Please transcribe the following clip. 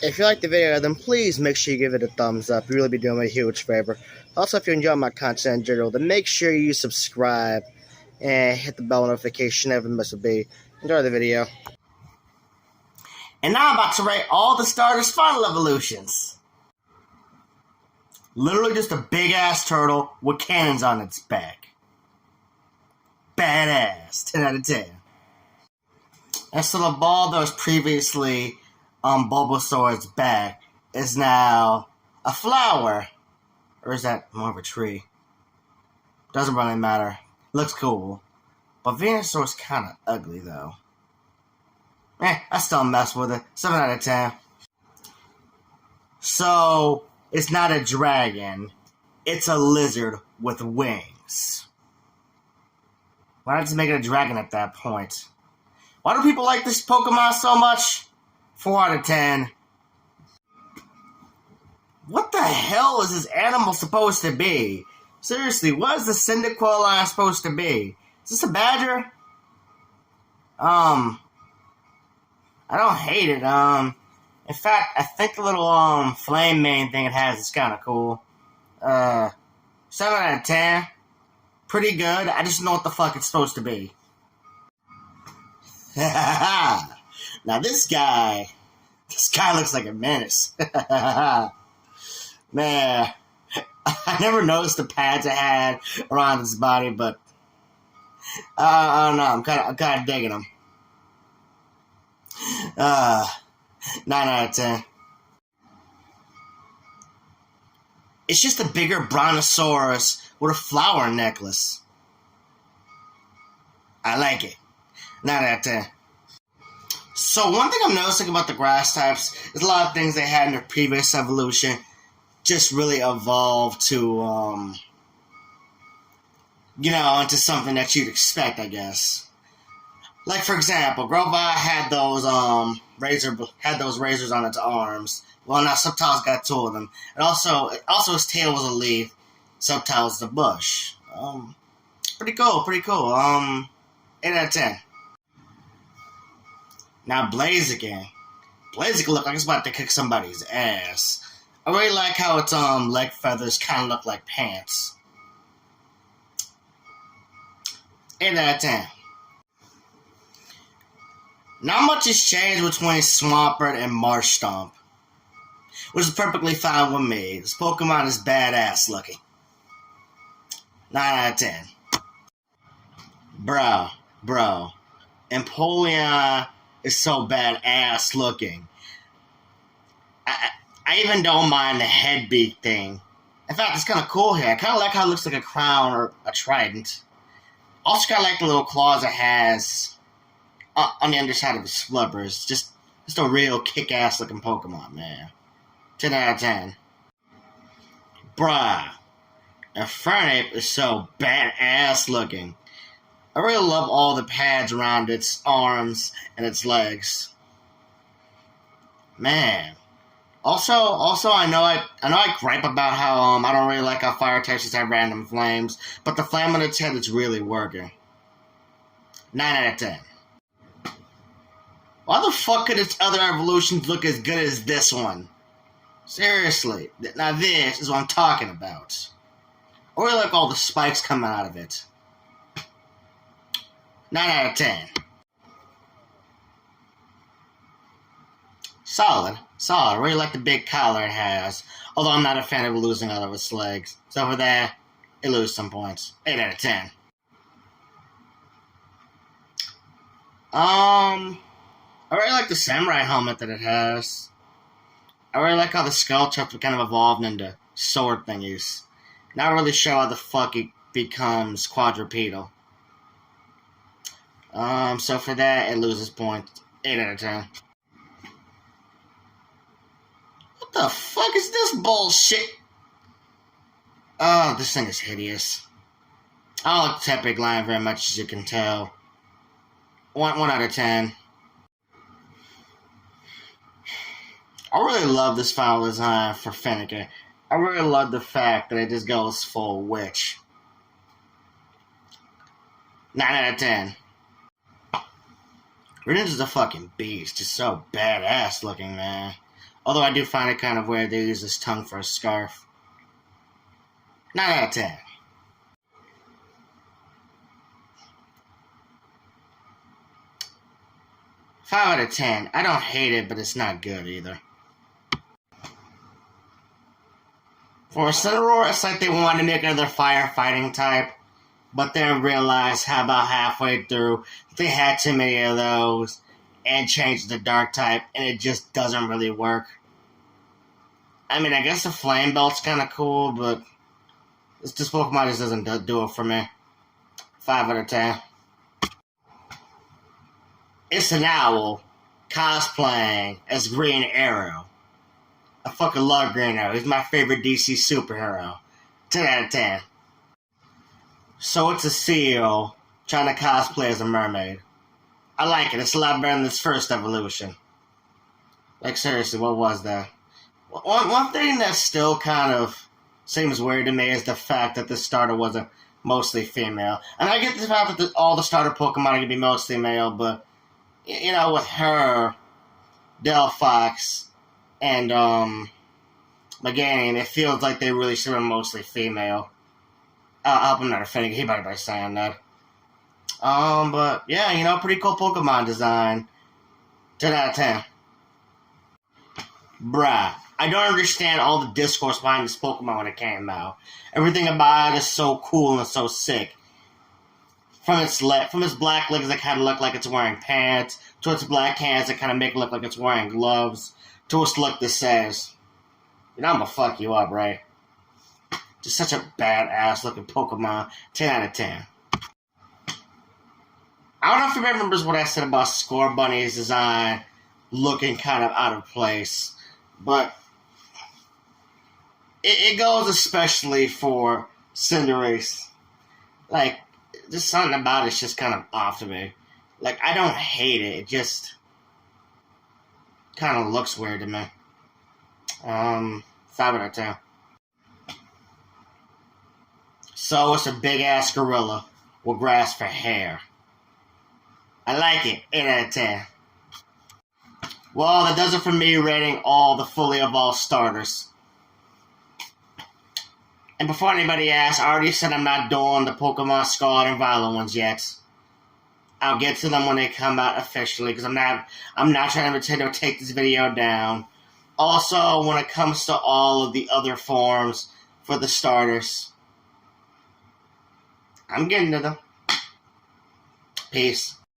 If you like the video, then please make sure you give it a thumbs up. You really be doing me a huge favor. Also, if you enjoy my content in general, then make sure you subscribe and hit the bell notification. Never miss a beat. Enjoy the video. And now I'm about to rate all the starters' final evolutions. Literally just a big-ass turtle with cannons on its back. Badass. 10 out of 10. And so the ball that was previously on Bulbasaur's back is now a flower. Or is that more of a tree? Doesn't really matter. Looks cool. But Venusaur's kind of ugly, though. I still mess with it. 7 out of 10. So, it's not a dragon. It's a lizard with wings. Why not just make it a dragon at that point? Why do people like this Pokemon so much? 4 out of 10. What the hell is this animal supposed to be? Seriously, what is the Cyndaquil line supposed to be? Is this a badger? I don't hate it. In fact, I think the little flame mane thing it has is kind of cool. 7 out of 10. Pretty good. I just know what the fuck it's supposed to be. Now this guy looks like a menace. Man, I never noticed the pads it had around his body, but I don't know. I'm kind of digging him. 9 out of 10. It's just a bigger brontosaurus with a flower necklace. I like it. 9 out of 10. So one thing I'm noticing about the grass types is a lot of things they had in their previous evolution just really evolved to, into something that you'd expect, I guess. Like, for example, Grovyle had those razors on its arms. Well, now Subtile's got 2 of them. And also his tail was a leaf. Subtile's the bush. Pretty cool. 8 out of 10. Now Blaziken. Blaziken look like it's about to kick somebody's ass. I really like how its leg feathers kind of look like pants. 8 out of 10. Not much has changed between Swampert and Marshtomp, which is perfectly fine with me. This Pokemon is badass looking. 9 out of 10. Bro. Empoleon is so badass looking. I even don't mind the head beak thing. In fact, it's kind of cool here. I kind of like how it looks like a crown or a trident. Also kind of like the little claws it has on the underside of its flippers. Just a real kick-ass looking Pokemon, man. 10 out of 10. Bruh. Infernape is so badass looking. I really love all the pads around its arms and its legs. Man. Also, I know I gripe about how I don't really like how fire types just have random flames, but the flame on its head is really working. 9 out of 10. Why the fuck could its other evolutions look as good as this one? Seriously. Now this is what I'm talking about. I really like all the spikes coming out of it. 9 out of 10. Solid. I really like the big collar it has. Although I'm not a fan of losing all of its legs. So for that, it loses some points. 8 out of 10. I really like the samurai helmet that it has. I really like how the skull chucks kind of evolved into sword thingies. Not really sure how the fuck it becomes quadrupedal. So for that, it loses points. 8 out of 10. What the fuck is this bullshit? Oh, this thing is hideous. I don't like the Tepig line very much, as you can tell. 1 out of 10. I really love this final design for Fennekin. I really love the fact that it just goes full witch. 9 out of 10. Greninja's a fucking beast. Just so badass looking, man. Although I do find it kind of weird they use his tongue for a scarf. 9 out of 10. Five out of 10. I don't hate it, but it's not good either. For Incineroar, it's like they wanted to make another firefighting type, but then realized how about halfway through they had too many of those and changed the dark type, and it just doesn't really work. I mean, I guess the Flame Belt's kind of cool, but this Pokemon just doesn't do it for me. 5 out of 10. It's an owl cosplaying as Green Arrow. I fucking love Green Arrow. He's my favorite DC superhero. 10 out of 10. So it's a seal trying to cosplay as a mermaid. I like it. It's a lot better than its first evolution. Like, seriously, what was that? One thing that still kind of seems weird to me is the fact that the starter wasn't mostly female. And I get the fact that all the starter Pokemon are going to be mostly male, but, you know, with her, Delphox, and Meganium, it feels like they really should have been mostly female. I hope I'm not offending anybody by saying that. But yeah, you know, pretty cool Pokemon design. 10 out of 10. Bruh, I don't understand all the discourse behind this Pokemon when it came out. Everything about it is so cool and so sick. From its black legs that kind of look like it's wearing pants, to its black hands that kind of make it look like it's wearing gloves, to its look that says, you know, I'm gonna fuck you up, right? Just such a badass looking Pokemon. 10 out of 10. I don't know if you remember what I said about Scorbunny's design looking kind of out of place, but it goes especially for Cinderace. Like, just something about it's just kind of off to me. Like, I don't hate it. It just kind of looks weird to me. 5 out of 10. So it's a big ass gorilla with grass for hair. I like it. 8 out of 10. Well, that does it for me rating all the fully evolved starters. And before anybody asks, I already said I'm not doing the Pokemon Scarlet and Violet ones yet. I'll get to them when they come out officially, because I'm not trying to pretend to take this video down. Also, when it comes to all of the other forms for the starters, I'm getting to them. Peace.